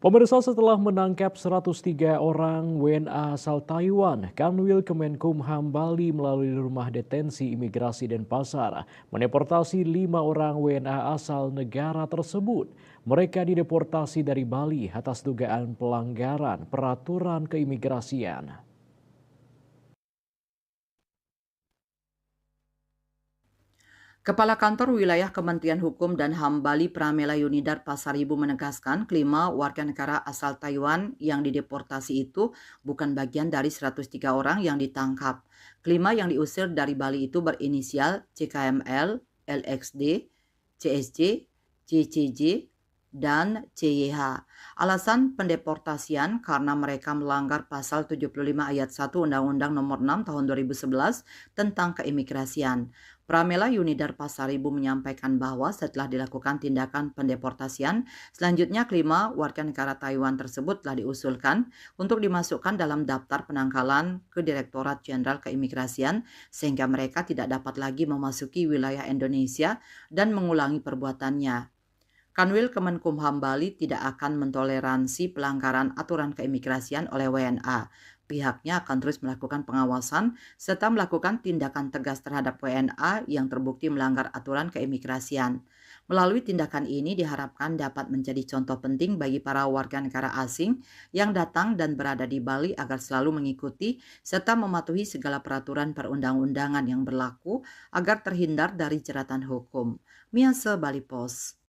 Pemirsa, setelah menangkap 103 orang WNA asal Taiwan, Kanwil Kemenkumham Bali melalui rumah detensi imigrasi Denpasar mendeportasi 5 orang WNA asal negara tersebut. Mereka dideportasi dari Bali atas dugaan pelanggaran peraturan keimigrasian. Kepala Kantor Wilayah Kementerian Hukum dan HAM Bali Pramela Yunidar Pasaribu menegaskan kelima warga negara asal Taiwan yang dideportasi itu bukan bagian dari 103 orang yang ditangkap. Kelima yang diusir dari Bali itu berinisial CKML, LXD, CSJ, CCJ, dan CYH. Alasan pendeportasian karena mereka melanggar pasal 75 ayat 1 Undang-Undang Nomor 6 Tahun 2011 tentang keimigrasian. Pramela Yunidar Pasaribu menyampaikan bahwa setelah dilakukan tindakan pendeportasian, selanjutnya kelima warga negara Taiwan tersebut telah diusulkan untuk dimasukkan dalam daftar penangkalan ke Direktorat Jenderal Keimigrasian sehingga mereka tidak dapat lagi memasuki wilayah Indonesia dan mengulangi perbuatannya. Kanwil Kemenkumham Bali tidak akan mentoleransi pelanggaran aturan keimigrasian oleh WNA. Pihaknya akan terus melakukan pengawasan serta melakukan tindakan tegas terhadap WNA yang terbukti melanggar aturan keimigrasian. Melalui tindakan ini diharapkan dapat menjadi contoh penting bagi para warga negara asing yang datang dan berada di Bali agar selalu mengikuti serta mematuhi segala peraturan perundang-undangan yang berlaku agar terhindar dari jeratan hukum. Miase Bali Post.